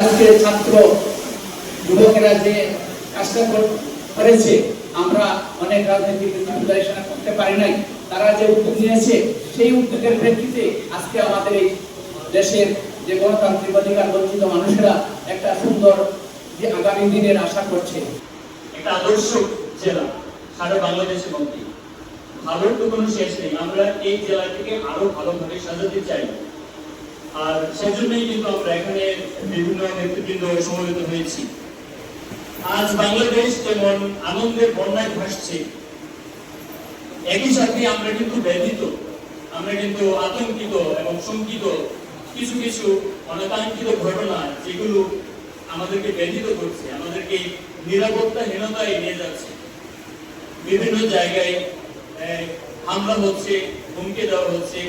আজকে ছাত্র যুবকেরা যে কাজটা করেছে, আমরা অনেক রাজনৈতিক বিবেচনা করতে পারি নাই। তারা যে উদ্যোগ নিয়েছে, সেই উদ্যোগের প্রেক্ষিতে আজকে আমাদের এই দেশের যে গণতান্ত্রিক অধিকার বঞ্চিত মানুষেরা একটা সুন্দর যে আগামী দিনের আশা করছে। একটা আদর্শ জেলা সারা বাংলাদেশের মধ্যে, ভালোর তো কোনো শেষ নেই। আমরা এই জেলাটিকে আরো ভালোভাবে সাজাতে চাই, আর সেজন্যই কিন্তু আমরা এখানে বিভিন্ন নেতৃবৃন্দ সমবেত হয়েছি। আজ বাংলাদেশ যেমন আনন্দের বন্যায় ভাসছে, একই সাথে আমরা কিন্তু ব্যথিত, আমরা কিন্তু আতঙ্কিত এবং শঙ্কিত। কিছু কিছু অনাকাঙ্ক্ষিত ঘটনা যেগুলো আমাদেরকে ব্যথিত করছে, আমাদেরকে নিরাপত্তাহীনতায় নিয়ে যাচ্ছে। বিভিন্ন জায়গায় হামলা হচ্ছে, হুমকি দেওয়া হচ্ছে,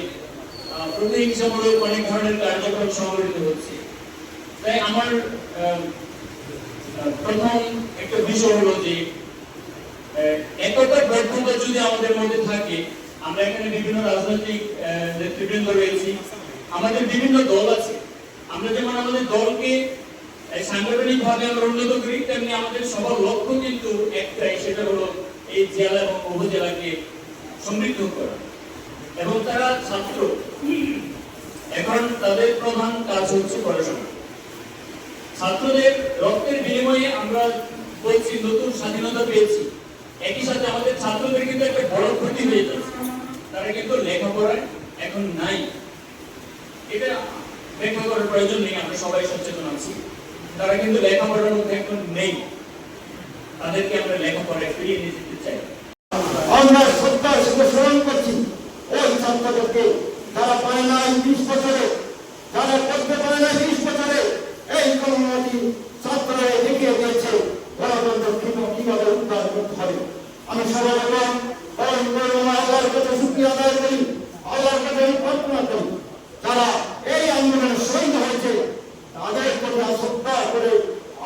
প্রতিহিংসামূলক অনেক ধরনের কার্যক্রম সংঘটিত হচ্ছে। তাই আমার প্রথম একটা বিষয় হলো যে একতার ব্যর্থতা যদি আমাদের মধ্যে থাকে, আমরা এখানে বিভিন্ন রাজনৈতিক নেতৃবৃন্দ রয়েছি, আমাদের বিভিন্ন দল আছে। আমরা যেমন আমাদের দলকে সাংগঠনিক ভাবে আমরা উন্নত করি, তেমনি আমাদের সবার লক্ষ্য কিন্তু একটাই, সেটা হলো এই জেলা এবং উপজেলাকে সমৃদ্ধ করা। এবং তারা ছাত্র, এখন তাদের প্রধান কাজ হচ্ছে পড়াশোনা। ছাত্রদের রক্তের বিনিময়ে আমরা বলছি নতুন স্বাধীনতা পেয়েছি, একই সাথে আমাদের ছাত্রদের কিন্তু একটা বড় ক্ষতি হয়ে যাচ্ছে। তারা কিন্তু লেখাপড়ায় এখন নাই, এটা ব্যাখ্যা করার প্রয়োজন নেই, আমরা সবাই সচেতন আছি। তারা কিন্তু লেখাপড়ার মধ্যে এখন নেই, তাদেরকে আমরা লেখাপড়ায় ফিরিয়ে নিয়ে যেতে চাই। আমরা শ্রদ্ধার সাথে স্মরণ করছি ওই ছাত্রদেরকে যারা পায় না 20 বছরে, যারা করতে পারে না 20 বছরে। এই কমিউনিটি ছাত্ররা দেখিয়ে দিয়েছে গণতন্ত্র কিভাবে উদ্ধার করতে হবে। আমি সবাই আল্লাহর কাছে শুকরিয়া আদায় করি, আল্লাহর কাছে প্রার্থনা করি যারা এই আন্দোলনে শহীদ হয়েছে, তাদের প্রতি শ্রদ্ধা করে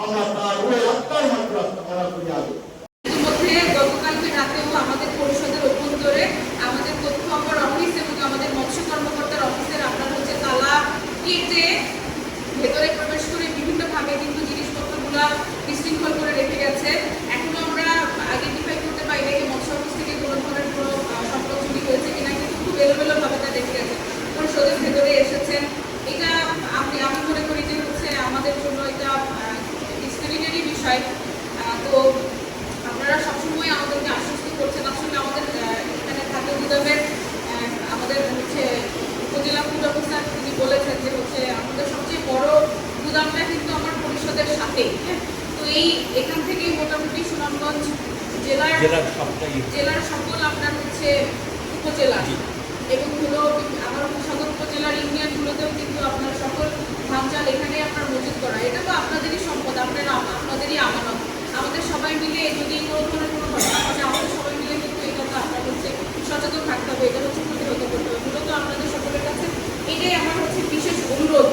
আমরা তার আত্মার মাত্র আত্মা করি। আগে গতকালকে রাতেও আমাদের পরিষদের অভ্যন্তরে আমাদের তথ্য অপর অফিস এবং আমাদের মৎস্য কর্মকর্তার অফিসের আপনার হচ্ছে তালা কেটে ভেতরে প্রবেশ করে বিভিন্নভাবে কিন্তু জিনিসপত্রগুলো বিশৃঙ্খল করে রেখে গেছে। এখনো আমরা আইডেন্টিফাই করতে পারি না মৎস্য অফিস থেকে কোনো ধরনের কোনো সম্পদ চুরি হয়েছে কিনা, কিন্তু খুব এলোমেলোভাবে তা দেখে গেছে, পরিষদের ভেতরে এসেছেন। এটা আমি মনে করি যে হচ্ছে আমাদের জন্য এটা ডিসক্রিমিনেটরি বিষয়। তো আপনারা সবসময় আমাদেরকে আশ্বস্ত করছেন। আসলে আমাদের এখানে খাদ্য গুদামের আমাদের হচ্ছে উপজেলা ফুড অফিসার তিনি বলেছেন যে হচ্ছে আমাদের সবচেয়ে বড় গুদামটা কিন্তু আমার পরিষদের সাথে। তো এখান থেকেই মোটামুটি সুনামগঞ্জ জেলার সকল আপনার হচ্ছে উপজেলা এবং হলো আমার সদর উপজেলার ইউনিয়নগুলোতেও কিন্তু আপনার সকল ধান চাল এখানে আপনার মজুত করা। এটা তো আপনাদেরই সম্পদ, আপনাদেরই আমানত। আমাদের সবাই মিলে যদি কোনো ধরনের কোনো ঘটনা ঘটে, আমাদের সবাই মিলে কিন্তু এই কথা আপনার হচ্ছে সচেতন থাকতে হবে, এটা হচ্ছে প্রতিহত করতে হবে। মূলত আপনাদের সকলের কাছে এটাই আমার হচ্ছে বিশেষ অনুরোধ।